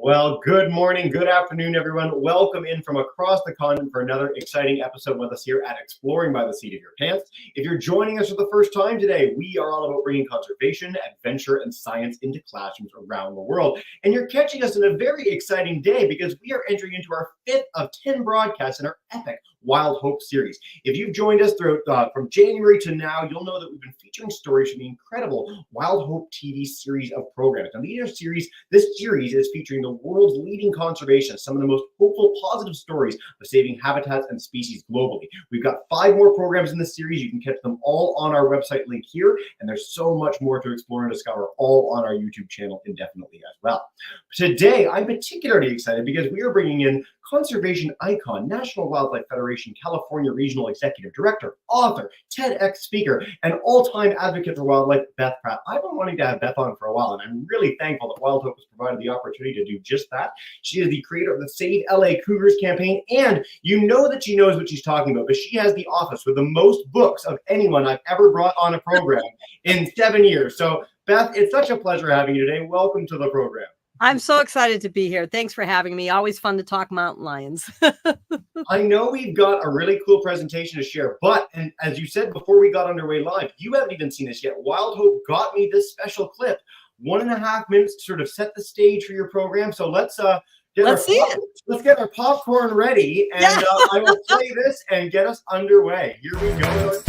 Well, good morning, good afternoon, everyone. Welcome in from across the continent for another exciting episode with us here at Exploring by the Seat of Your Pants. If you're joining us for the first time today, we are all about bringing conservation, adventure, and science into classrooms around the world. And you're catching us in a very exciting day because we are entering into our 5th of 10 broadcasts in our epic Wild Hope series. If you've joined us throughout from January to now, you'll know that we've been featuring stories from the incredible Wild Hope TV series of programs. Now, this series is featuring the world's leading conservationists, some of the most hopeful, positive stories of saving habitats and species globally. We've got 5 more programs in this series. You can catch them all on our website link here, and there's so much more to explore and discover, all on our YouTube channel indefinitely as well. Today, I'm particularly excited because we are bringing in conservation icon, National Wildlife Federation California Regional Executive Director, author, TEDx speaker, and all-time advocate for wildlife, Beth Pratt. I've been wanting to have Beth on for a while, and I'm really thankful that Wild Hope has provided the opportunity to do just that. She is the creator of the Save LA Cougars campaign, and you know that she knows what she's talking about, but she has the office with the most books of anyone I've ever brought on a program in 7 years. So, Beth, it's such a pleasure having you today. Welcome to the program. I'm so excited to be here. Thanks for having me. Always fun to talk mountain lions. I know we've got a really cool presentation to share, but and as you said before we got underway live, you haven't even seen this yet. Wild Hope got me this special clip, 1.5 minutes to sort of set the stage for your program. So let's get our popcorn ready, and I will play this and get us underway. Here we go.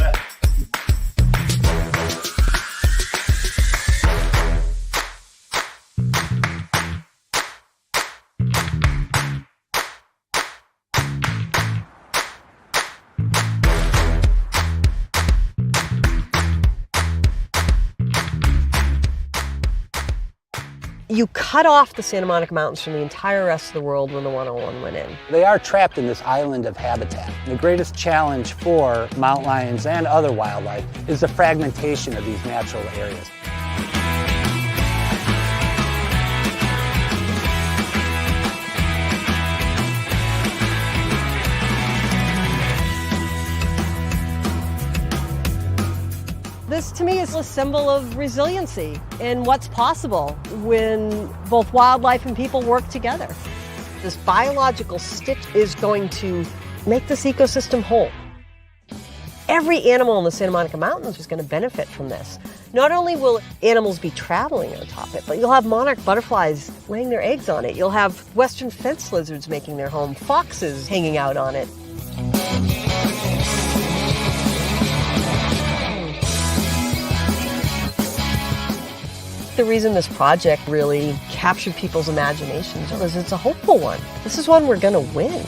You cut off the Santa Monica Mountains from the entire rest of the world when the 101 went in. They are trapped in this island of habitat. The greatest challenge for mountain lions and other wildlife is the fragmentation of these natural areas. This, to me, is a symbol of resiliency and what's possible when both wildlife and people work together. This biological stitch is going to make this ecosystem whole. Every animal in the Santa Monica Mountains is going to benefit from this. Not only will animals be traveling atop it, but you'll have monarch butterflies laying their eggs on it. You'll have western fence lizards making their home, foxes hanging out on it. The reason this project really captured people's imaginations is it's a hopeful one. This is one we're going to win.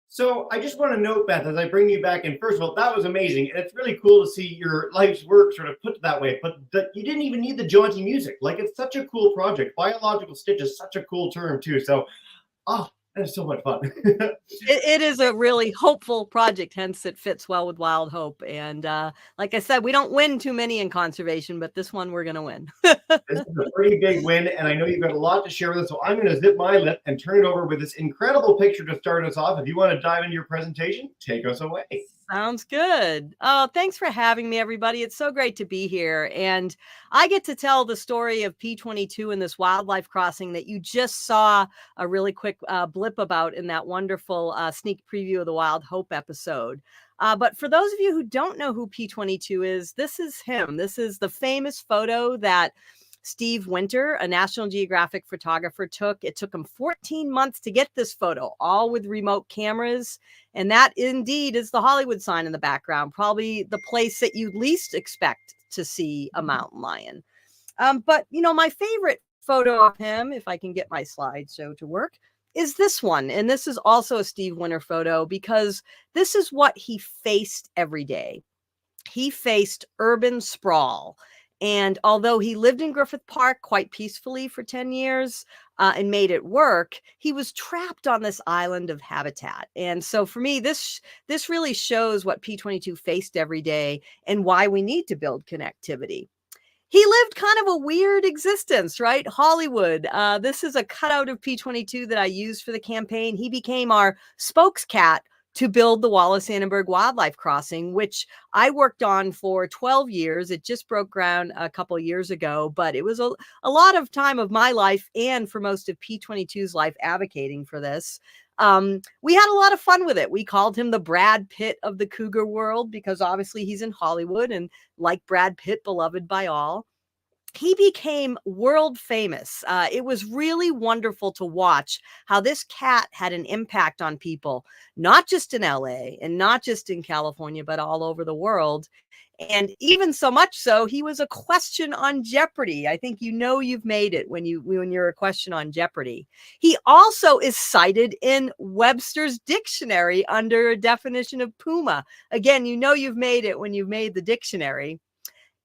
So I just want to note, Beth, as I bring you back in, first of all, that was amazing. And it's really cool to see your life's work sort of put that way, but you didn't even need the jaunty music. Like, it's such a cool project. Biological stitch is such a cool term too. So, it's so much fun. It is a really hopeful project, hence it fits well with Wild Hope. And like I said, we don't win too many in conservation, but this one we're going to win. This is a pretty big win, and I know you've got a lot to share with us, so I'm going to zip my lip and turn it over with this incredible picture to start us off. If you want to dive into your presentation, take us away. Sounds good. Oh, thanks for having me, everybody. It's so great to be here. And I get to tell the story of P22 and this wildlife crossing that you just saw a really quick blip about in that wonderful sneak preview of the Wild Hope episode. But for those of you who don't know who P22 is, this is him. This is the famous photo that Steve Winter, a National Geographic photographer, took. It took him 14 months to get this photo, all with remote cameras. And that indeed is the Hollywood sign in the background, probably the place that you least expect to see a mountain lion. But, you know, my favorite photo of him, if I can get my slideshow to work, is this one. And this is also a Steve Winter photo because this is what he faced every day. He faced urban sprawl. And although he lived in Griffith Park quite peacefully for 10 years and made it work, he was trapped on this island of habitat. And so for me, this really shows what P22 faced every day and why we need to build connectivity. He lived kind of a weird existence, right? Hollywood. This is a cutout of P22 that I used for the campaign. He became our spokescat to build the Wallace-Annenberg Wildlife Crossing, which I worked on for 12 years. It just broke ground a couple of years ago, but it was a lot of time of my life and for most of P22's life advocating for this. We had a lot of fun with it. We called him the Brad Pitt of the cougar world because obviously he's in Hollywood and, like Brad Pitt, beloved by all. He became world famous. It was really wonderful to watch how this cat had an impact on people, not just in LA and not just in California, but all over the world. And even so much so, he was a question on Jeopardy. I think you've made it when you're a question on Jeopardy. He also is cited in Webster's dictionary under a definition of puma. Again, you've made it when you've made the dictionary.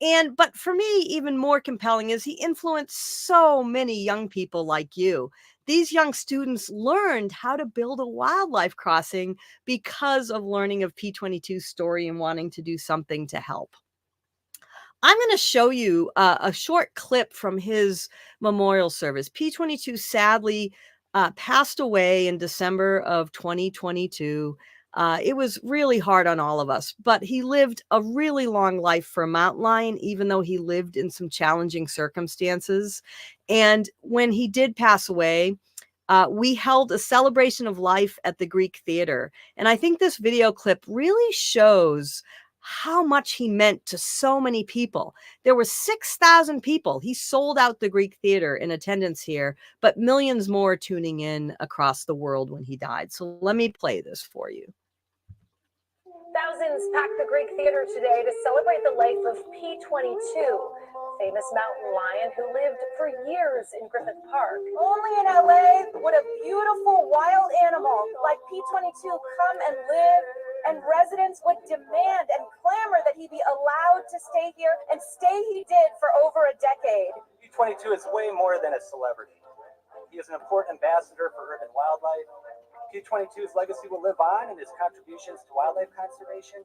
But for me, even more compelling is he influenced so many young people like you. These young students learned how to build a wildlife crossing because of learning of P22's story and wanting to do something to help. I'm going to show you a short clip from his memorial service. P22 sadly passed away in December of 2022. It was really hard on all of us, but he lived a really long life for a mountain lion, even though he lived in some challenging circumstances. And when he did pass away, we held a celebration of life at the Greek Theater. And I think this video clip really shows how much he meant to so many people. There were 6,000 people. He sold out the Greek Theater in attendance here, but millions more tuning in across the world when he died. So let me play this for you. Thousands packed the Greek Theater today to celebrate the life of P22, famous mountain lion who lived for years in Griffith Park. Only in LA would a beautiful wild animal like P22 come and live, and residents would demand and clamor that he be allowed to stay here, and stay he did for over a decade. P22 is way more than a celebrity. He is an important ambassador for urban wildlife. P22's legacy will live on in his contributions to wildlife conservation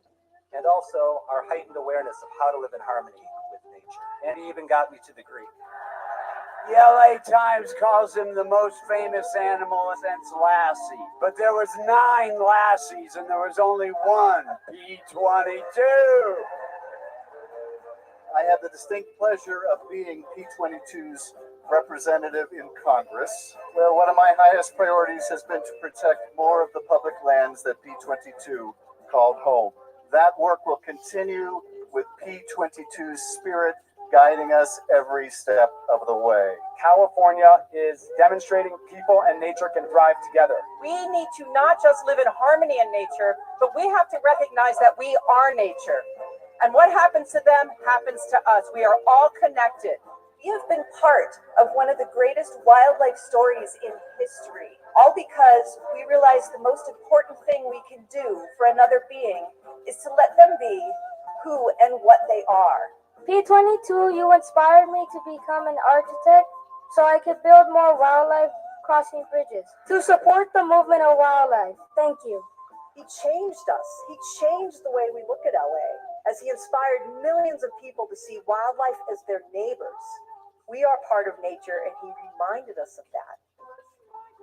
and also our heightened awareness of how to live in harmony with nature. And he even got me to the Greek. The LA Times calls him the most famous animal since Lassie. But there was 9 Lassies and there was only one P22. I have the distinct pleasure of being P22's representative in Congress, where one of my highest priorities has been to protect more of the public lands that P22 called home. That work will continue with P22's spirit guiding us every step of the way. California is demonstrating people and nature can thrive together. We need to not just live in harmony in nature, but we have to recognize that we are nature. And what happens to them happens to us. We are all connected. We have been part of one of the greatest wildlife stories in history, all because we realize the most important thing we can do for another being is to let them be who and what they are. P22, you inspired me to become an architect so I could build more wildlife crossing bridges to support the movement of wildlife. Thank you. He changed us. He changed the way we look at LA as he inspired millions of people to see wildlife as their neighbors. We are part of nature, and he reminded us of that.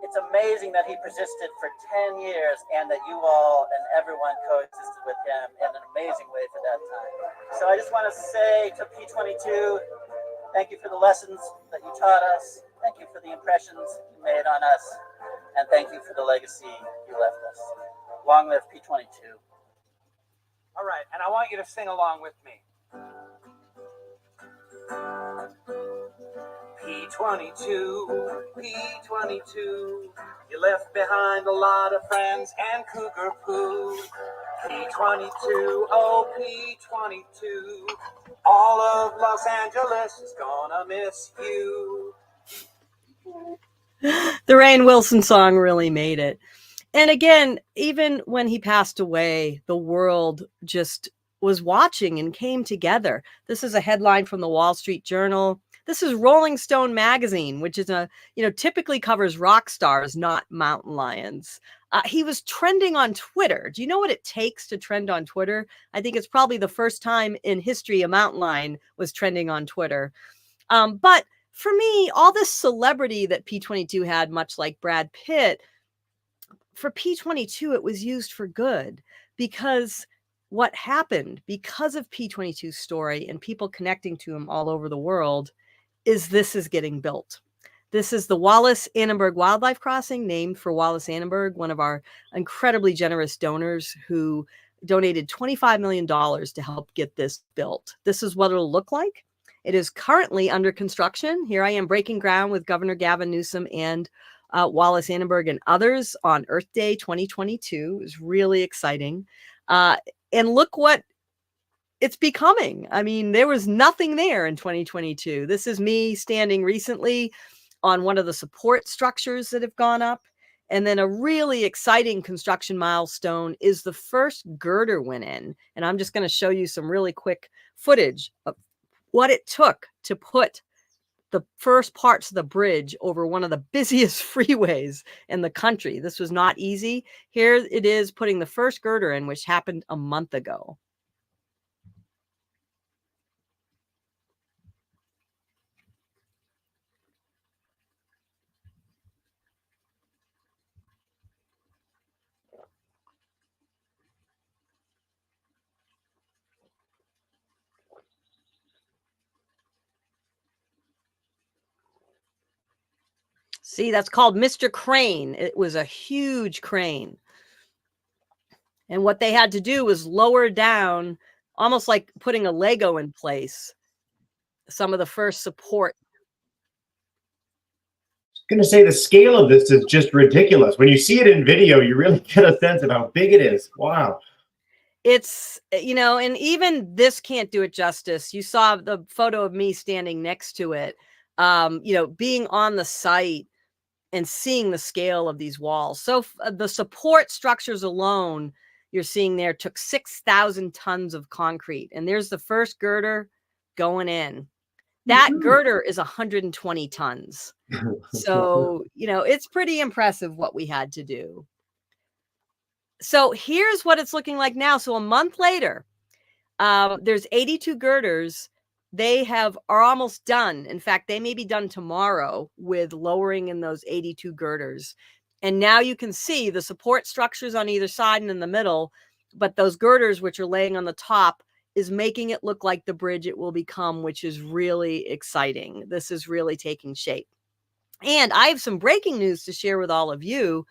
It's amazing that he persisted for 10 years and that you all and everyone coexisted with him in an amazing way for that time. So I just want to say to P22, thank you for the lessons that you taught us. Thank you for the impressions you made on us. And thank you for the legacy you left us. Long live P22. All right, and I want you to sing along with me. P22, P22, you left behind a lot of friends and cougar poo. P22, oh P22, all of Los Angeles is gonna miss you. The Rainn Wilson song really made it. And again, even when he passed away, the world just was watching and came together. This is a headline from the Wall Street Journal. This is Rolling Stone magazine, which is typically covers rock stars, not mountain lions. He was trending on Twitter. Do you know what it takes to trend on Twitter? I think it's probably the first time in history a mountain lion was trending on Twitter. But for me, all this celebrity that P22 had, much like Brad Pitt, for P22, it was used for good, because what happened because of P22's story and people connecting to him all over the world is this is getting built. This is the Wallace Annenberg Wildlife Crossing, named for Wallace Annenberg, one of our incredibly generous donors who donated $25 million to help get this built. This is what it'll look like. It is currently under construction. Here I am breaking ground with Governor Gavin Newsom and Wallace Annenberg and others on Earth Day 2022. It was really exciting. And look what it's becoming. I mean, there was nothing there in 2022. This is me standing recently on one of the support structures that have gone up. And then a really exciting construction milestone is the first girder went in. And I'm just going to show you some really quick footage of what it took to put the first parts of the bridge over one of the busiest freeways in the country. This was not easy. Here it is putting the first girder in, which happened a month ago. See, that's called Mr. Crane. It was a huge crane. And what they had to do was lower down, almost like putting a Lego in place, some of the first support. Going to say the scale of this is just ridiculous. When you see it in video, you really get a sense of how big it is. Wow. It's, you know, and even this can't do it justice. You saw the photo of me standing next to it, you know, being on the site and seeing the scale of these walls. So the support structures alone you're seeing there took 6,000 tons of concrete. And there's the first girder going in. That girder is 120 tons. So, you know, it's pretty impressive what we had to do. So here's what it's looking like now. So a month later, there's 82 girders. They are almost done. In fact, they may be done tomorrow with lowering in those 82 girders. And now you can see the support structures on either side and in the middle, but those girders, which are laying on the top, is making it look like the bridge it will become, which is really exciting. This is really taking shape. And I have some breaking news to share with all of you.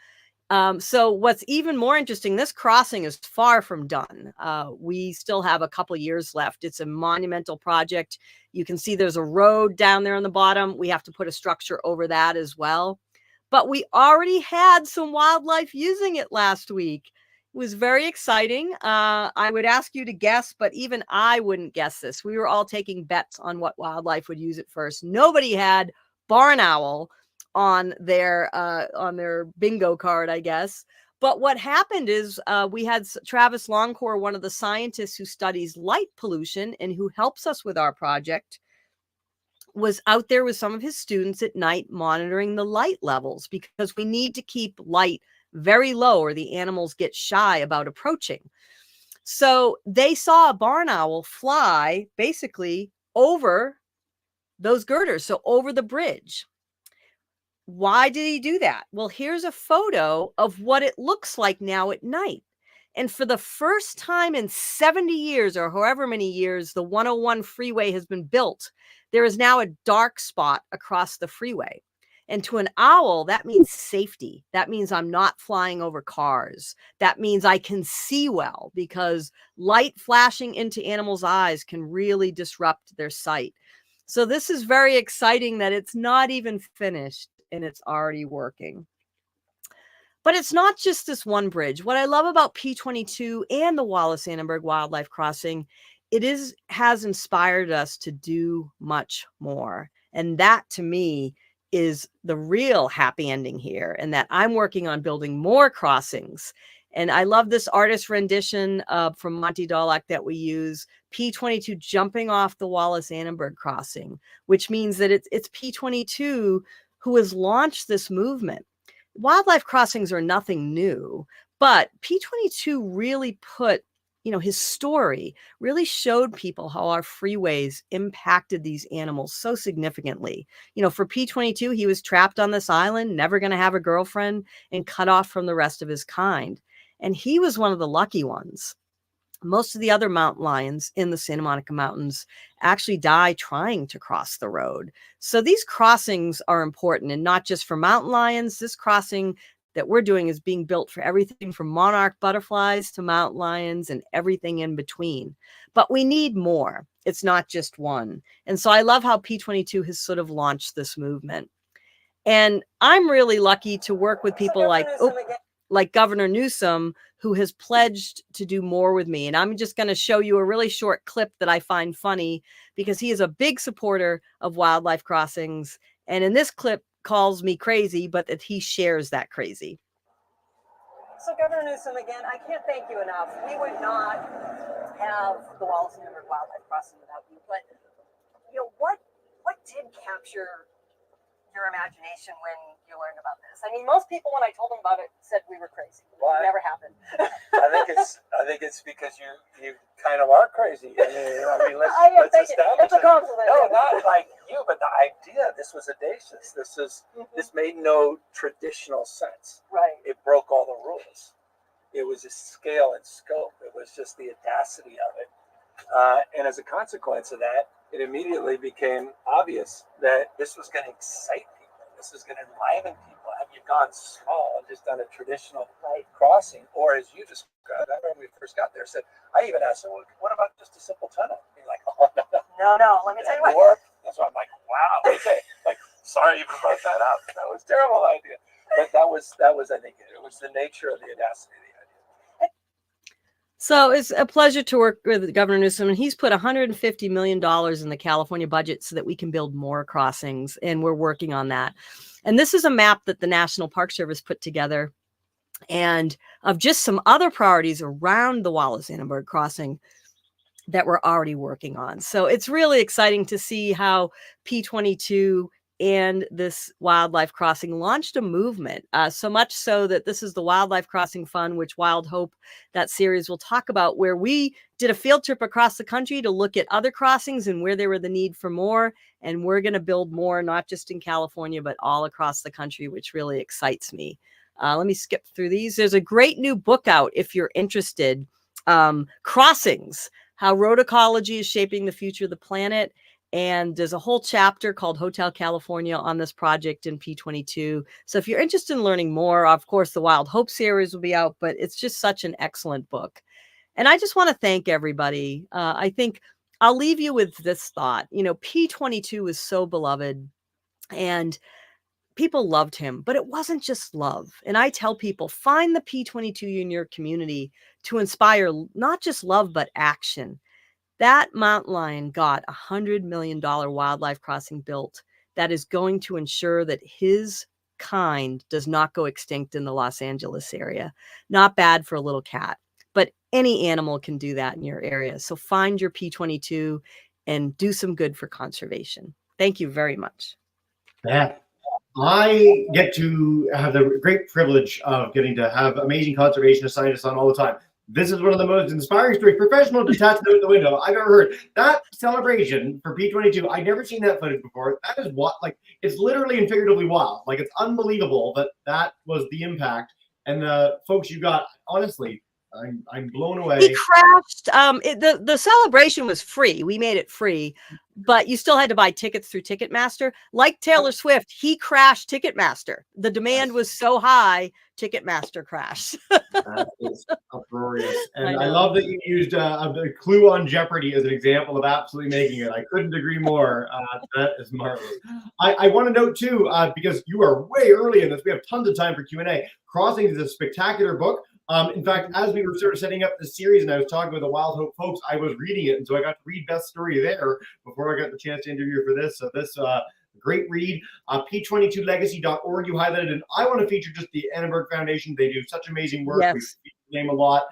So what's even more interesting, this crossing is far from done. We still have a couple years left. It's a monumental project. You can see there's a road down there on the bottom. We have to put a structure over that as well. But we already had some wildlife using it last week. It was very exciting. I would ask you to guess, but even I wouldn't guess this. We were all taking bets on what wildlife would use it first. Nobody had barn owl on their bingo card, I guess. But what happened is we had Travis Longcore, one of the scientists who studies light pollution and who helps us with our project, was out there with some of his students at night monitoring the light levels, because we need to keep light very low or the animals get shy about approaching. So they saw a barn owl fly basically over those girders, so over the bridge. Why did he do that? Well, here's a photo of what it looks like now at night. And for the first time in 70 years, or however many years the 101 freeway has been built, there is now a dark spot across the freeway. And to an owl, that means safety. That means I'm not flying over cars. That means I can see well, because light flashing into animals' eyes can really disrupt their sight. So this is very exciting that it's not even finished and it's already working. But it's not just this one bridge. What I love about P22 and the Wallace Annenberg Wildlife Crossing, has inspired us to do much more. And that, to me, is the real happy ending here, and that I'm working on building more crossings. And I love this artist rendition from Monty Dolack that we use, P22 jumping off the Wallace Annenberg crossing, which means that it's P22 who has launched this movement. Wildlife crossings are nothing new, but P22 really put his story really showed people how our freeways impacted these animals so significantly. For P22, he was trapped on this island, never going to have a girlfriend, and cut off from the rest of his kind. And he was one of the lucky ones. Most of the other mountain lions in the Santa Monica Mountains actually die trying to cross the road. So these crossings are important, and not just for mountain lions. This crossing that we're doing is being built for everything from monarch butterflies to mountain lions and everything in between. But we need more. It's not just one. And so I love how P22 has sort of launched this movement. And I'm really lucky to work with people like Governor Newsom, who has pledged to do more with me. And I'm just going to show you a really short clip that I find funny, because he is a big supporter of wildlife crossings. And in this clip, calls me crazy, but that he shares that crazy. So Governor Newsom, again, I can't thank you enough. We would not have the Wallace and Gromit Wildlife Crossing without you. But what did capture your imagination when you learned about this? I mean, most people, when I told them about it, said we were crazy. Well, it never happened. I think it's because you kind of are crazy. Let's establish it's a compliment. No, not like you, but the idea. This was audacious. This made no traditional sense. Right. It broke all the rules. It was a scale and scope. It was just the audacity of it. And as a consequence of that, it immediately became obvious that this was going to excite people. This was going to enliven people. Have you gone small and just done a traditional crossing? Or as you described, I remember when we first got there, said, I even asked him, what about just a simple tunnel? He's like, oh, no, let me tell you what. That's why I'm like, wow, okay. Sorry you even brought that up. That was a terrible idea. But that was, I think, it was the nature of the audacity of the idea. So it's a pleasure to work with Governor Newsom, and he's put $150 million in the California budget so that we can build more crossings, and we're working on that. And this is a map that the National Park Service put together, and of just some other priorities around the Wallace-Annenberg crossing that we're already working on. So it's really exciting to see how P22 and this wildlife crossing launched a movement, so much so that this is the Wildlife Crossing Fund, which Wild Hope, that series, will talk about, where we did a field trip across the country to look at other crossings and where there were the need for more. And we're going to build more, not just in California, but all across the country, which really excites me. Let me skip through these. There's a great new book out if you're interested. Crossings, How Road Ecology is Shaping the Future of the Planet. And there's a whole chapter called Hotel California on this project in P22. So if you're interested in learning more, of course, the Wild Hope series will be out, but it's just such an excellent book. And I just want to thank everybody. I think I'll leave you with this thought. P22 was so beloved, and people loved him, but it wasn't just love. And I tell people, find the P22 in your community to inspire not just love, but action. That mountain lion got a $100 million wildlife crossing built that is going to ensure that his kind does not go extinct in the Los Angeles area. Not bad for a little cat, but any animal can do that in your area. So find your P22 and do some good for conservation. Thank you very much. Yeah. I get to have the great privilege of getting to have amazing conservationist scientists on all the time. This is one of the most inspiring stories, professional detached out the window I've ever heard. That celebration for P22, I'd never seen that footage before. That is it's literally and figuratively wild. It's unbelievable that was the impact. And the folks you got, honestly, I'm blown away. He crashed. The celebration was free. We made it free, but you still had to buy tickets through Ticketmaster. Like Taylor Swift, he crashed Ticketmaster. The demand was so high, Ticketmaster crashed. That is uproarious. And I love that you used a clue on Jeopardy as an example of absolutely making it. I couldn't agree more. That is marvelous. I want to note too, because you are way early in this, we have tons of time for Q&A. Crossings is a spectacular book. In fact, as we were sort of setting up the series and I was talking with the Wild Hope folks, I was reading it. And so I got to read Beth's story there before I got the chance to interview her for this. So this great read, p22legacy.org, you highlighted, and I want to feature just the Annenberg Foundation. They do such amazing work. Yes. We speak the name a lot.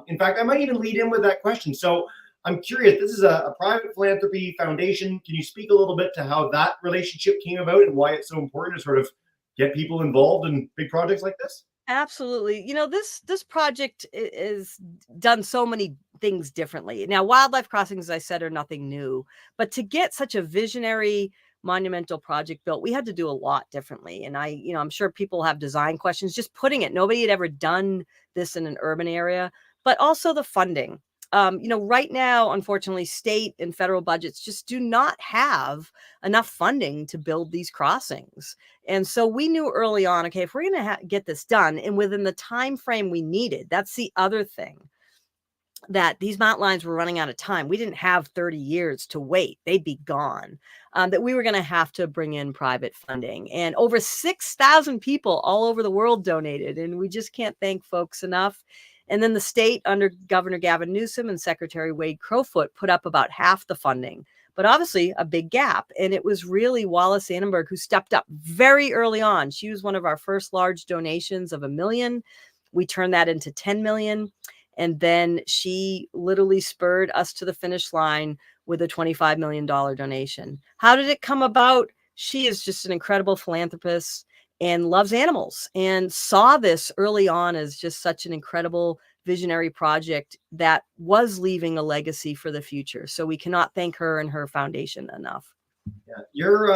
In fact, I might even lead in with that question. So I'm curious, this is a private philanthropy foundation. Can you speak a little bit to how that relationship came about and why it's so important to sort of get people involved in big projects like this? Absolutely. This project is done so many things differently. Now, wildlife crossings, as I said, are nothing new, but to get such a visionary monumental project built, we had to do a lot differently. And I'm sure people have design questions, just putting it. Nobody had ever done this in an urban area, but also the funding. Right now, unfortunately, state and federal budgets just do not have enough funding to build these crossings. And so we knew early on, okay, if we're going to get this done and within the time frame we needed, that's the other thing, that these mountain lions were running out of time. We didn't have 30 years to wait. They'd be gone. That we were going to have to bring in private funding. And over 6,000 people all over the world donated. And we just can't thank folks enough. And then the state under Governor Gavin Newsom and Secretary Wade Crowfoot put up about half the funding, but obviously a big gap. And it was really Wallace Annenberg who stepped up very early on. She was one of our first large donations of $1 million. We turned that into 10 million. And then she literally spurred us to the finish line with a $25 million donation. How did it come about? She is just an incredible philanthropist and loves animals and saw this early on as just such an incredible visionary project that was leaving a legacy for the future. So we cannot thank her and her foundation enough. Yeah, your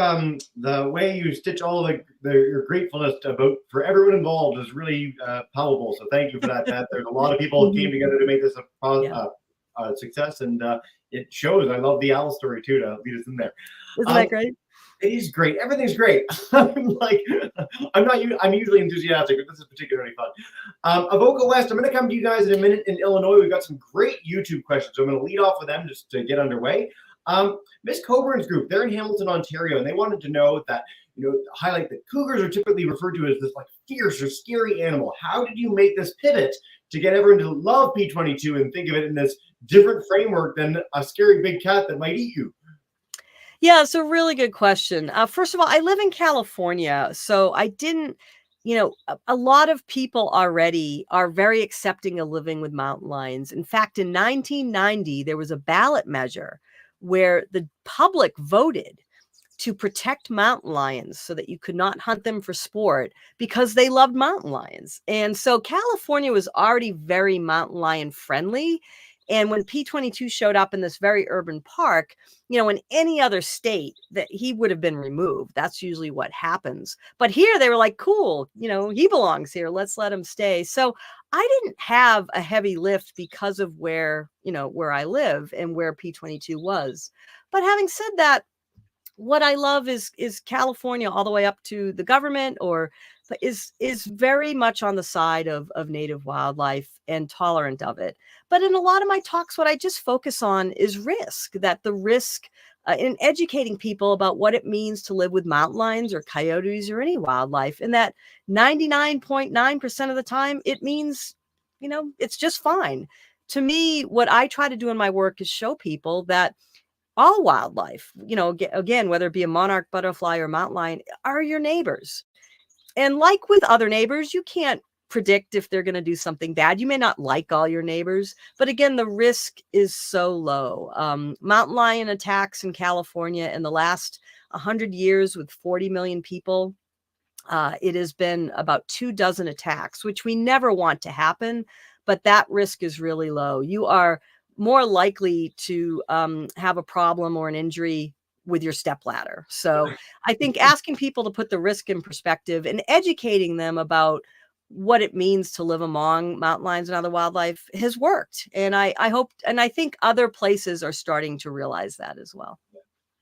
the way you stitch all your gratefulness for everyone involved is really palpable. So thank you for that, Beth. There's a lot of people who came together to make this a success, and it shows. I love the owl story too to lead us in there. Isn't that great? It is great. Everything's great. I'm usually enthusiastic, but this is particularly fun. Avoca West, I'm going to come to you guys in a minute. In Illinois, we've got some great YouTube questions. So I'm going to lead off with them just to get underway. Miss Coburn's group, they're in Hamilton, Ontario, and they wanted to know that, highlight that cougars are typically referred to as this like fierce or scary animal. How did you make this pivot to get everyone to love P22 and think of it in this different framework than a scary big cat that might eat you? Yeah, it's a really good question. First of all, I live in California, so I didn't, a lot of people already are very accepting of living with mountain lions. In fact, in 1990, there was a ballot measure where the public voted to protect mountain lions so that you could not hunt them for sport because they loved mountain lions. And so California was already very mountain lion friendly. And when P22 showed up in this very urban park, in any other state that he would have been removed. That's usually what happens. But here they were like, cool, he belongs here. Let's let him stay. So I didn't have a heavy lift because of where I live and where P22 was. But having said that, what I love is California all the way up to the government is very much on the side of native wildlife and tolerant of it. But in a lot of my talks, what I just focus on is risk, that the risk in educating people about what it means to live with mountain lions or coyotes or any wildlife, and that 99.9% of the time, it means, it's just fine. To me, what I try to do in my work is show people that all wildlife, again, whether it be a monarch butterfly or mountain lion, are your neighbors. And like with other neighbors, you can't predict if they're going to do something bad. You may not like all your neighbors, but again, the risk is so low. Mountain lion attacks in California in the last 100 years with 40 million people, it has been about 24 attacks, which we never want to happen, but that risk is really low. You are more likely to have a problem or an injury with your stepladder. So I think asking people to put the risk in perspective and educating them about what it means to live among mountain lions and other wildlife has worked. And I hope, and I think other places are starting to realize that as well.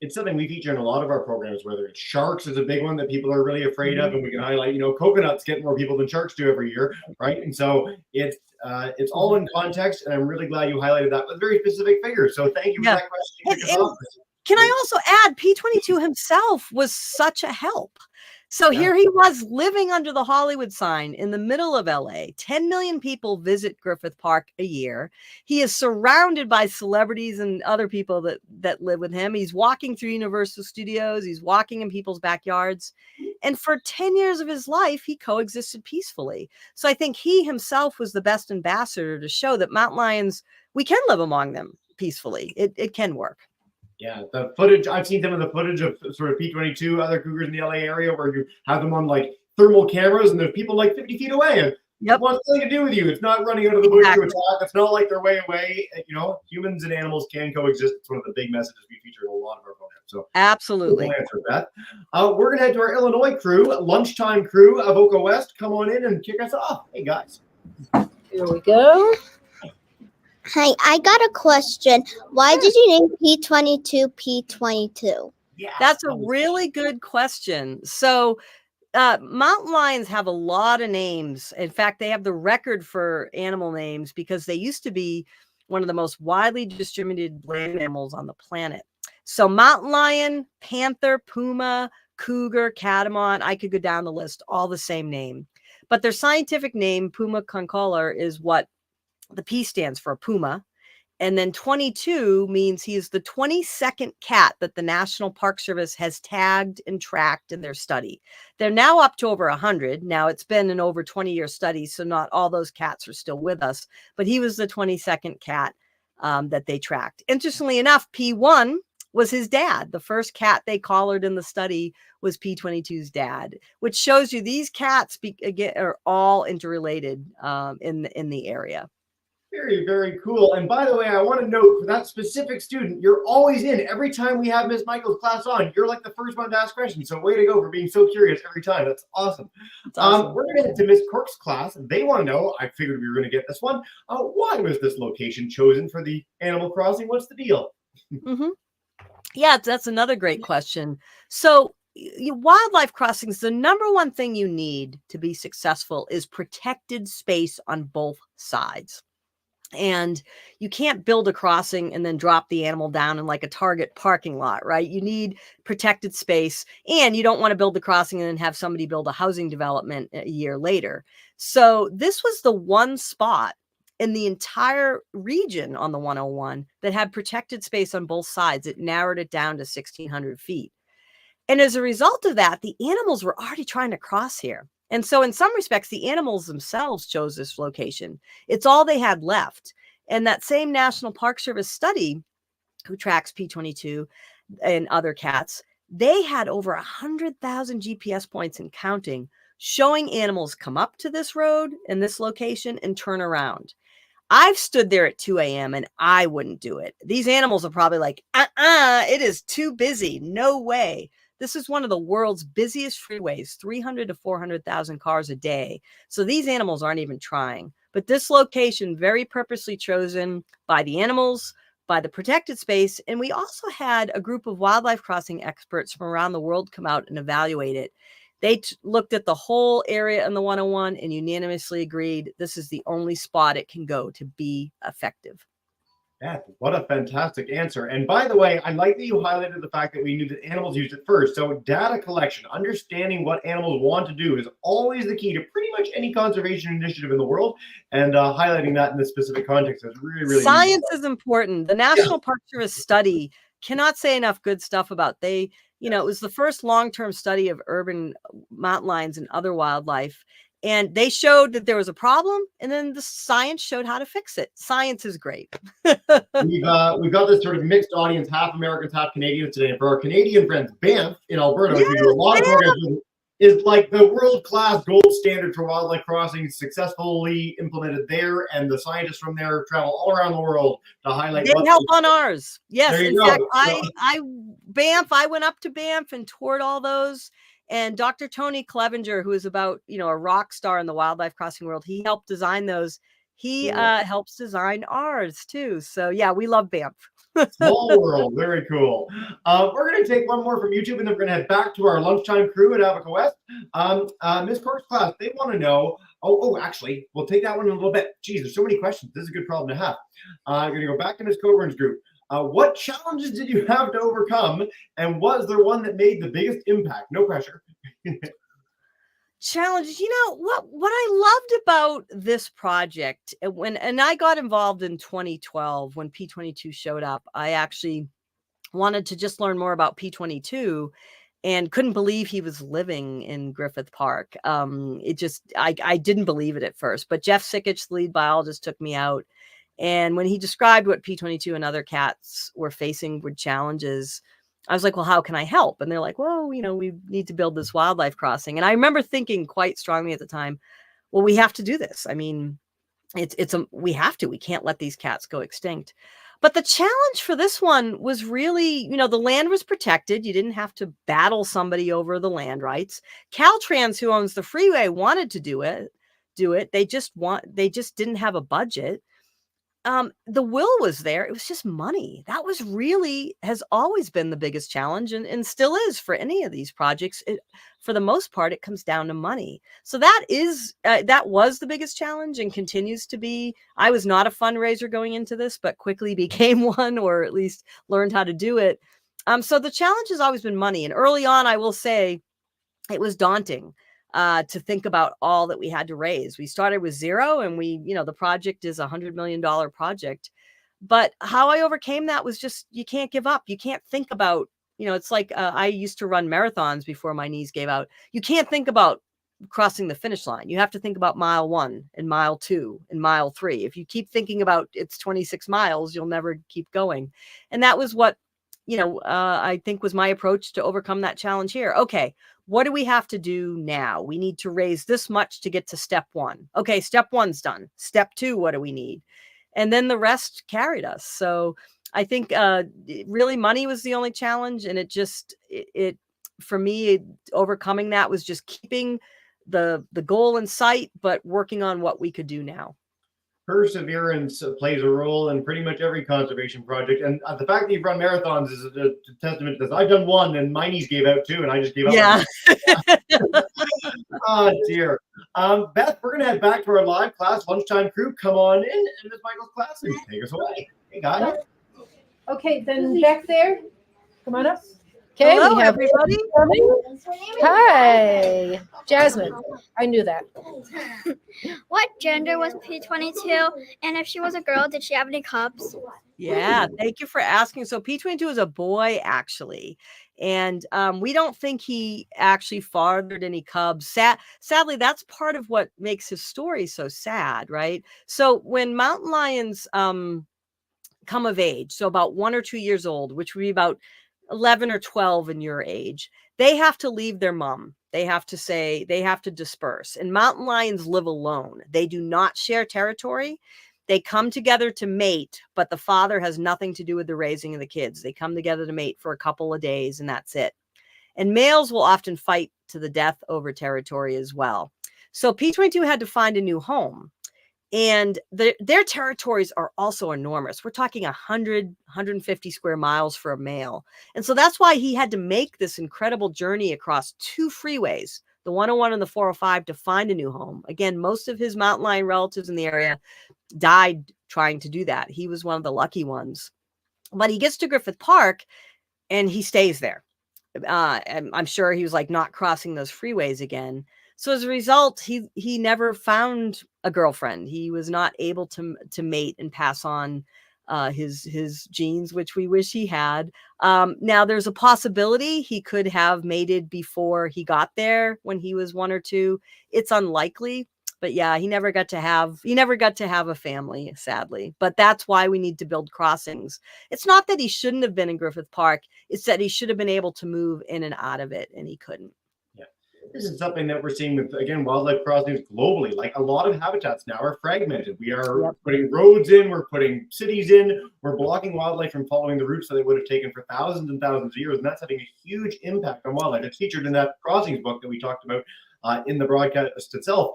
It's something we feature in a lot of our programs, whether it's sharks is a big one that people are really afraid of. And we can highlight, coconuts get more people than sharks do every year, right? And so it's all in context. And I'm really glad you highlighted that with very specific figures. So thank you for that question. Can I also add, P22 himself was such a help. So here he was living under the Hollywood sign in the middle of LA. 10 million people visit Griffith Park a year. He is surrounded by celebrities and other people that live with him. He's walking through Universal Studios. He's walking in people's backyards. And for 10 years of his life, he coexisted peacefully. So I think he himself was the best ambassador to show that mountain lions, we can live among them peacefully. It can work. Yeah, the footage, I've seen some of the footage of sort of P22, other cougars in the LA area where you have them on like thermal cameras and there's people like 50 feet away and it wants nothing to do with you. It's not running out of the bush to attack. It's not like they're way away. You know, humans and animals can coexist. It's one of the big messages we feature in a lot of our programs. So absolutely. Answer that. We're gonna head to our Illinois crew, lunchtime crew of Oka West. Come on in and kick us off. Hey guys. Here we go. Hi, I got a question. Why did you name P22 P22? Yeah, that's a really good question. So mountain lions have a lot of names. In fact, they have the record for animal names because they used to be one of the most widely distributed land mammals on the planet. So mountain lion, panther, puma, cougar, catamount, I could go down the list, all the same name. But their scientific name, Puma concolor, is what the P stands for, puma. And then 22 means he is the 22nd cat that the National Park Service has tagged and tracked in their study. They're now up to over 100. Now, it's been an over 20-year study, so not all those cats are still with us. But he was the 22nd cat that they tracked. Interestingly enough, P1 was his dad. The first cat they collared in the study was P22's dad, which shows you these cats again are all interrelated in the area. Very, very cool. And by the way, I want to note for that specific student, you're always in. Every time we have Ms. Michael's class on, you're like the first one to ask questions. So way to go for being so curious every time. That's awesome. We're going to head to Ms. Cork's class. They want to know, I figured we were going to get this one. Why was this location chosen for the Animal Crossing? What's the deal? Yeah, that's another great question. So wildlife crossings, the number one thing you need to be successful is protected space on both sides. And you can't build a crossing and then drop the animal down in like a Target parking lot, right? You need protected space, and you don't want to build the crossing and then have somebody build a housing development a year later. So this was the one spot in the entire region on the 101 that had protected space on both sides. It narrowed it down to 1,600 feet. And as a result of that, the animals were already trying to cross here. And so in some respects, the animals themselves chose this location. It's all they had left. And that same National Park Service study, who tracks P22 and other cats, they had over 100,000 GPS points and counting, showing animals come up to this road in this location and turn around. I've stood there at 2 a.m. and I wouldn't do it. These animals are probably like, it is too busy. No way. This is one of the world's busiest freeways, 300 to 400,000 cars a day. So these animals aren't even trying. But this location, very purposely chosen by the animals, by the protected space. And we also had a group of wildlife crossing experts from around the world come out and evaluate it. They looked at the whole area in the 101 and unanimously agreed this is the only spot it can go to be effective. Yeah, what a fantastic answer. And by the way, I like that you highlighted the fact that we knew that animals used it first. So data collection, understanding what animals want to do is always the key to pretty much any conservation initiative in the world. And highlighting that in this specific context is really, really Science is important. The National Park Service study cannot say enough good stuff about. It was the first long-term study of urban mountain lions and other wildlife. And they showed that there was a problem, and then the science showed how to fix it. Science is great. We've got this sort of mixed audience, half Americans, half Canadians today. And for our Canadian friends, Banff in Alberta, which we do a lot of programs with, is like the world-class gold standard for wildlife crossings, successfully implemented there. And the scientists from there travel all around the world to highlight. They help on ours. Yes, in fact, Banff, I went up to Banff and toured all those. And Dr. Tony Clevenger, who is about, a rock star in the wildlife crossing world, he helped design those. He helps design ours too. So yeah, we love Banff. Small world, very cool. We're going to take one more from YouTube, and then we're going to head back to our lunchtime crew at Advocacy West. Ms. Cork's class, they want to know. Actually, we'll take that one in a little bit. Geez, there's so many questions. This is a good problem to have. I'm going to go back to Ms. Coburn's group. What challenges did you have to overcome, and was there one that made the biggest impact? No pressure. Challenges. What I loved about this project, and I got involved in 2012 when P22 showed up. I actually wanted to just learn more about P22 and couldn't believe he was living in Griffith Park. I didn't believe it at first, but Jeff Sikich, the lead biologist, took me out. And when he described what P22 and other cats were facing with challenges, I was like, well, how can I help? And they're like, well, we need to build this wildlife crossing. And I remember thinking quite strongly at the time, well, we have to do this. I mean, we can't let these cats go extinct. But the challenge for this one was really, the land was protected. You didn't have to battle somebody over the land rights. Caltrans, who owns the freeway, wanted to do it. They just didn't have a budget. The will was there. It was just money. That has always been the biggest challenge and still is for any of these projects. For the most part, it comes down to money. So that was the biggest challenge and continues to be. I was not a fundraiser going into this, but quickly became one, or at least learned how to do it. So the challenge has always been money. And early on, I will say it was daunting to think about all that we had to raise. We started with zero, and the project is $100 million project. But how I overcame that was just, you can't give up. You can't think about, it's like I used to run marathons before my knees gave out. You can't think about crossing the finish line. You have to think about mile 1 and mile 2 and mile 3. If you keep thinking about it's 26 miles, you'll never keep going. And that was what, I think was my approach to overcome that challenge here. Okay, what do we have to do now? We need to raise this much to get to step 1. Okay, step 1's done. Step 2, what do we need? And then the rest carried us. So I think really money was the only challenge. And it for me, overcoming that was just keeping the goal in sight, but working on what we could do now. Perseverance plays a role in pretty much every conservation project, and the fact that you've run marathons is a testament to this. I've done one, and my knees gave out too, and I just gave up. Yeah. Oh dear. Beth, we're gonna head back to our live class lunchtime crew. Come on in, and Ms. Michael's class, and take us away. Hey guys. Okay, then back there. Come on up. Okay, hello, we have everybody. Hi, Jasmine. I knew that. What gender was P22? And if she was a girl, did she have any cubs? Yeah, thank you for asking. So P22 is a boy, actually. And we don't think he actually fathered any cubs. Sadly, that's part of what makes his story so sad, right? So when mountain lions come of age, so about 1 or 2 years old, which would be about 11 or 12 in your age, they have to leave their mom. They have to disperse. And mountain lions live alone. They do not share territory. They come together to mate, but the father has nothing to do with the raising of the kids. They come together to mate for a couple of days, and that's it. And males will often fight to the death over territory as well. So P22 had to find a new home. And their territories are also enormous. We're talking 100, 150 square miles for a male. And so that's why he had to make this incredible journey across 2 freeways, the 101 and the 405, to find a new home. Again, most of his mountain lion relatives in the area died trying to do that. He was one of the lucky ones. But he gets to Griffith Park and he stays there. And I'm sure he was like not crossing those freeways again. So as a result, he never found a girlfriend. He was not able to mate and pass on his genes, which we wish he had. Now there's a possibility he could have mated before he got there when he was 1 or 2. It's unlikely, but yeah, he never got to have a family, sadly. But that's why we need to build crossings. It's not that he shouldn't have been in Griffith Park. It's that he should have been able to move in and out of it, and he couldn't. This is something that we're seeing with, again, wildlife crossings globally. Like, a lot of habitats now are fragmented. We are putting roads in, we're putting cities in, we're blocking wildlife from following the routes that they would have taken for thousands and thousands of years. And that's having a huge impact on wildlife. It's featured in that crossings book that we talked about in the broadcast itself.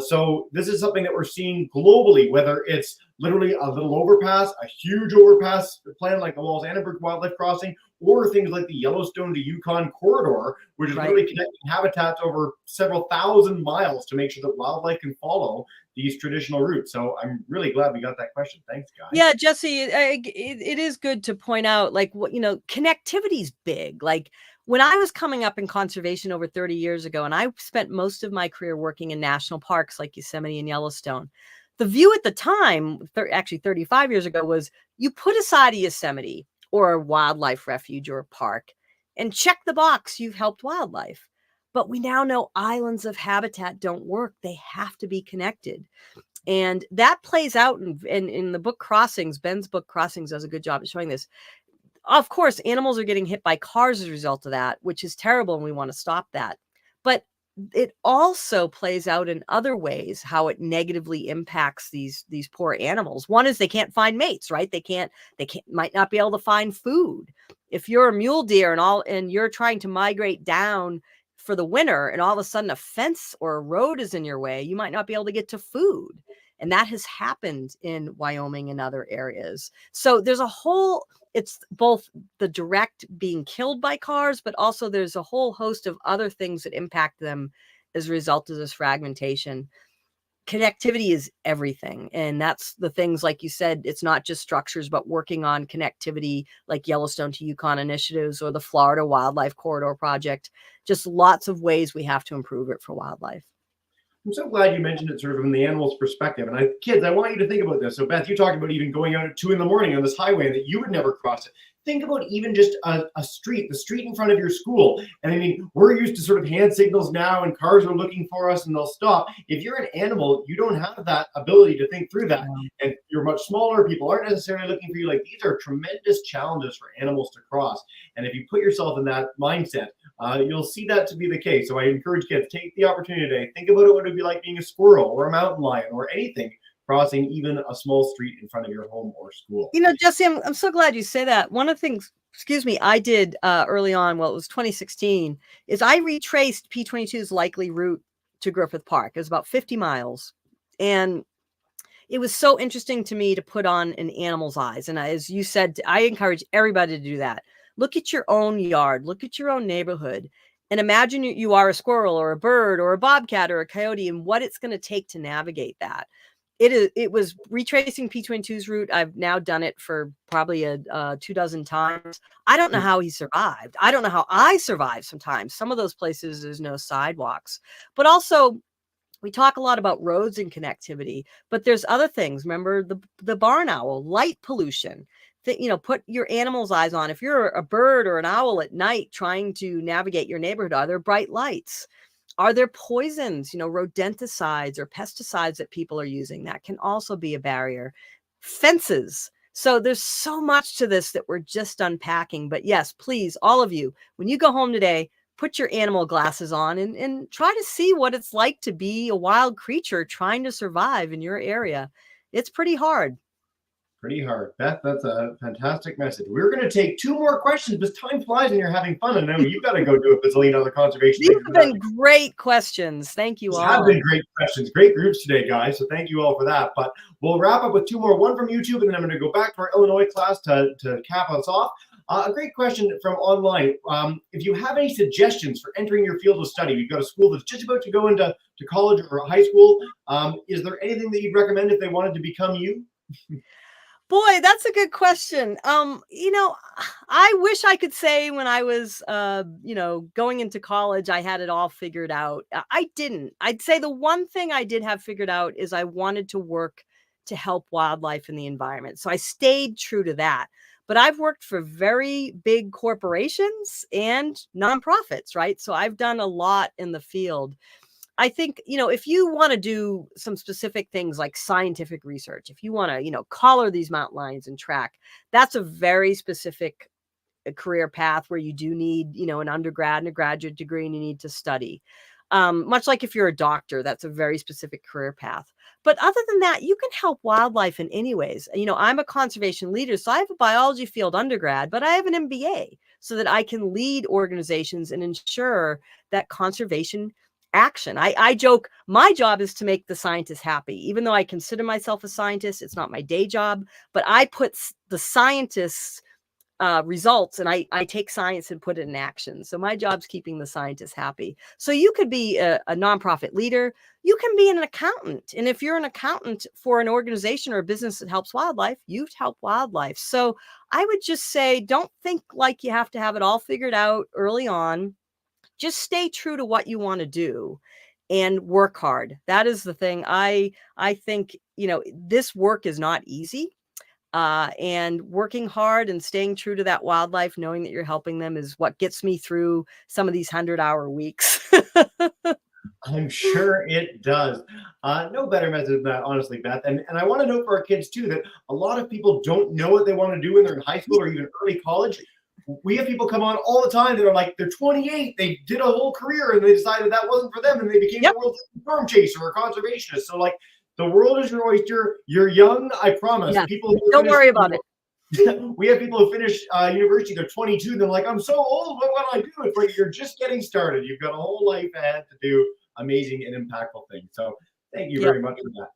So this is something that we're seeing globally, whether it's literally a little overpass, a huge overpass plan like the Walls-Annenberg Wildlife Crossing, or things like the Yellowstone to Yukon corridor, which is really connecting habitats over several thousand miles to make sure that wildlife can follow these traditional routes. So I'm really glad we got that question. Thanks, guys. Yeah, Jesse, it is good to point out, like, what, connectivity is big. Like, when I was coming up in conservation over 30 years ago, and I spent most of my career working in national parks like Yosemite and Yellowstone, the view at the time, actually 35 years ago, was you put aside a Yosemite or a wildlife refuge or a park and check the box, you've helped wildlife. But we now know islands of habitat don't work. They have to be connected. And that plays out in the book Crossings. Ben's book Crossings does a good job of showing this. Of course, animals are getting hit by cars as a result of that, which is terrible, and we want to stop that. But it also plays out in other ways how it negatively impacts these poor animals. One is they can't find mates, right? They might not be able to find food. If you're a mule deer and you're trying to migrate down for the winter, and all of a sudden a fence or a road is in your way, you might not be able to get to food. And that has happened in Wyoming and other areas. So there's it's both the direct being killed by cars, but also there's a whole host of other things that impact them as a result of this fragmentation. Connectivity is everything. And that's the things, like you said, it's not just structures, but working on connectivity like Yellowstone to Yukon initiatives or the Florida Wildlife Corridor Project. Just lots of ways we have to improve it for wildlife. I'm so glad you mentioned it sort of from the animal's perspective. And kids, I want you to think about this. So Beth, you talked about even going out at 2 a.m. on this highway and that you would never cross it. Think about even just the street in front of your school. And I mean, we're used to sort of hand signals now and cars are looking for us and they'll stop. If you're an animal, you don't have that ability to think through that. And you're much smaller. People aren't necessarily looking for you. Like, these are tremendous challenges for animals to cross. And if you put yourself in that mindset, you'll see that to be the case. So I encourage kids, take the opportunity today. Think about what it would be like being a squirrel or a mountain lion or anything crossing even a small street in front of your home or school. You know, Jesse, I'm so glad you say that. One of the things, I did early on, well, it was 2016, is I retraced P22's likely route to Griffith Park. It was about 50 miles. And it was so interesting to me to put on an animal's eyes. And as you said, I encourage everybody to do that. Look at your own yard, look at your own neighborhood, and imagine you are a squirrel or a bird or a bobcat or a coyote and what it's going to take to navigate that. It was retracing P22's route. I've now done it for probably 24 times. I don't know how he survived. I don't know how I survived sometimes. Some of those places, there's no sidewalks. But also, we talk a lot about roads and connectivity, but there's other things. Remember the barn owl, light pollution. Put your animal's eyes on. If you're a bird or an owl at night trying to navigate your neighborhood, are there bright lights? Are there poisons, rodenticides or pesticides that people are using? That can also be a barrier. Fences. So there's so much to this that we're just unpacking. But yes, please, all of you, when you go home today, put your animal glasses on and try to see what it's like to be a wild creature trying to survive in your area. It's pretty hard. Pretty hard. Beth, that's a fantastic message. We're going to take 2 more questions because time flies and you're having fun. And I know you've got to go do a bazillion other conservation things. These have been great questions. Thank you all. These have been great questions. Great groups today, guys. So thank you all for that. But we'll wrap up with 2 more. One from YouTube, and then I'm going to go back to our Illinois class to cap us off. A great question from online. If you have any suggestions for entering your field of study, you've got a school that's just about to go into college or high school. Is there anything that you'd recommend if they wanted to become you? Boy, that's a good question. I wish I could say when I was, going into college, I had it all figured out. I didn't. I'd say the one thing I did have figured out is I wanted to work to help wildlife and the environment. So I stayed true to that. But I've worked for very big corporations and nonprofits, right? So I've done a lot in the field. I think, if you want to do some specific things like scientific research, if you want to, collar these mountain lions and track, that's a very specific career path where you do need, an undergrad and a graduate degree and you need to study. Much like if you're a doctor, that's a very specific career path. But other than that, you can help wildlife in any ways. I'm a conservation leader, so I have a biology field undergrad, but I have an MBA so that I can lead organizations and ensure that conservation action. I joke, my job is to make the scientists happy. Even though I consider myself a scientist, it's not my day job, but I put the scientists' results and I take science and put it in action. So my job's keeping the scientists happy. So you could be a nonprofit leader. You can be an accountant. And if you're an accountant for an organization or a business that helps wildlife, you've helped wildlife. So I would just say, don't think like you have to have it all figured out early on. Just stay true to what you want to do and work hard. That is the thing. I think, this work is not easy. And working hard and staying true to that wildlife, knowing that you're helping them, is what gets me through some of these 100-hour weeks. I'm sure it does. No better message than that, honestly, Beth. And I want to note for our kids too that a lot of people don't know what they want to do when they're in high school or even early college. We have people come on all the time that are like, they're 28, they did a whole career and they decided that wasn't for them and they became a world storm chaser or a conservationist. So like, the world is your oyster. You're young, I promise. Yeah. People Don't worry about it. We have people who finish university, they're 22, they're like, I'm so old, what will I do? It's like, you're just getting started. You've got a whole life ahead to do amazing and impactful things. So thank you very much for that.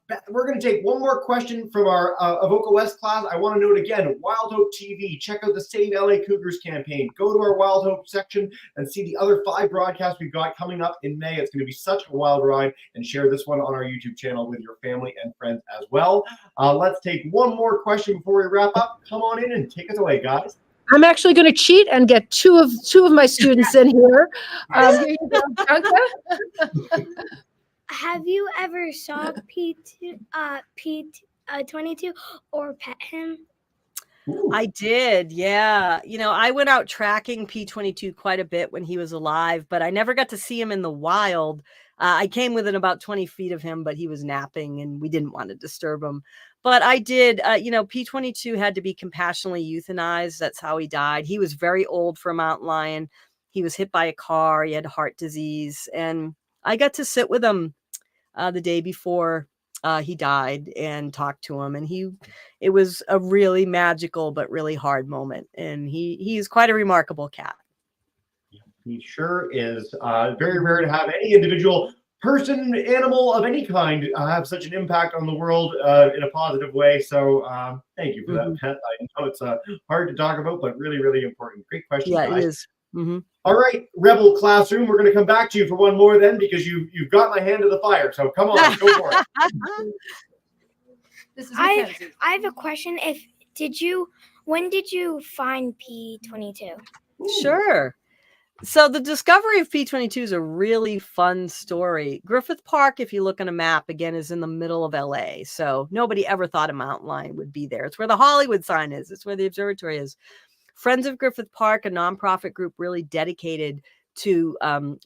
Beth, we're going to take one more question from our Avoca West class. I want to note again, Wild Hope TV. Check out the Save LA Cougars campaign. Go to our Wild Hope section and see the other 5 broadcasts we've got coming up in May. It's going to be such a wild ride, and share this one on our YouTube channel with your family and friends as well. Let's take one more question before we wrap up. Come on in and take us away, guys. I'm actually going to cheat and get two of my students in here. Here you go, Bianca. Have you ever saw P22 or pet him? I did, yeah. You know, I went out tracking P22 quite a bit when he was alive, but I never got to see him in the wild. I came within about 20 feet of him, but he was napping and we didn't want to disturb him. But I did, P22 had to be compassionately euthanized. That's how he died. He was very old for a mountain lion. He was hit by a car. He had heart disease. And I got to sit with him the day before he died and talk to him, and it was a really magical but really hard moment, and he is quite a remarkable cat. He sure is. Very rare to have any individual person, animal of any kind have such an impact on the world in a positive way. So thank you for that, Beth. I know it's hard to talk about, but really, really important. Great question, guys. Yeah, it is. All right, Rebel Classroom, we're going to come back to you for one more then, because you've got my hand to the fire. So come on, go for it. This is I have a question. When did you find P22? Sure. So the discovery of P22 is a really fun story. Griffith Park, if you look on a map, again, is in the middle of LA. So nobody ever thought a mountain lion would be there. It's where the Hollywood sign is. It's where the observatory is. Friends of Griffith Park, a nonprofit group really dedicated to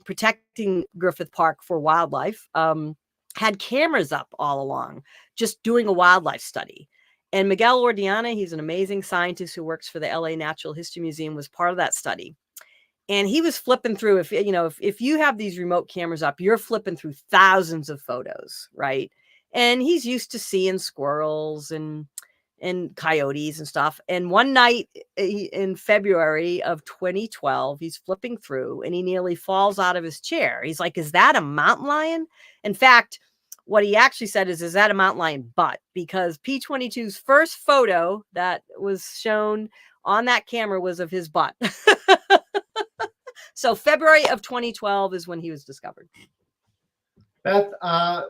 protecting Griffith Park for wildlife, had cameras up all along, just doing a wildlife study. And Miguel Ordiana, he's an amazing scientist who works for the LA Natural History Museum, was part of that study. And he was flipping through, if you have these remote cameras up, you're flipping through thousands of photos, right? And he's used to seeing squirrels and coyotes and stuff. And one night in February of 2012, he's flipping through and he nearly falls out of his chair. He's like, is that a mountain lion? In fact, what he actually said is that a mountain lion butt? Because P22's first photo that was shown on that camera was of his butt. So February of 2012 is when he was discovered. Beth, to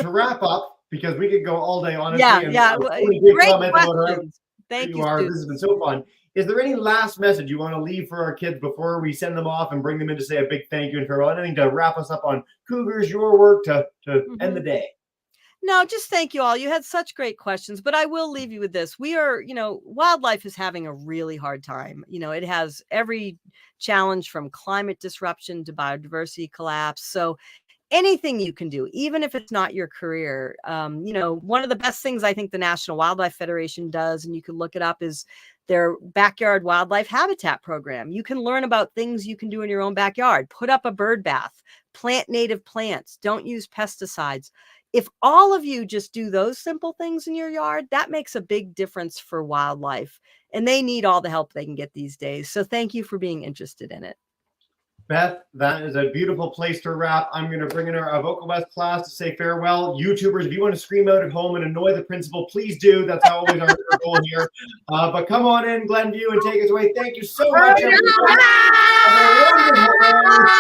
wrap up, because we could go all day, honestly. Yeah. Great questions. Thank you. This has been so fun. Is there any last message you want to leave for our kids before we send them off and bring them in to say a big thank you and farewell? Anything to wrap us up on Cougars, your work to end the day? No, just thank you all. You had such great questions, but I will leave you with this. We are, wildlife is having a really hard time. It has every challenge from climate disruption to biodiversity collapse. So anything you can do, even if it's not your career. One of the best things I think the National Wildlife Federation does, and you can look it up, is their backyard wildlife habitat program. You can learn about things you can do in your own backyard. Put up a bird bath, plant native plants, don't use pesticides. If all of you just do those simple things in your yard, that makes a big difference for wildlife. And they need all the help they can get these days. So thank you for being interested in it. Beth, that is a beautiful place to wrap. I'm going to bring in our Avoca West class to say farewell. YouTubers, if you want to scream out at home and annoy the principal, please do. That's always our goal here. But come on in, Glenview, and take us away. Thank you so much, everybody. Have a wonderful day.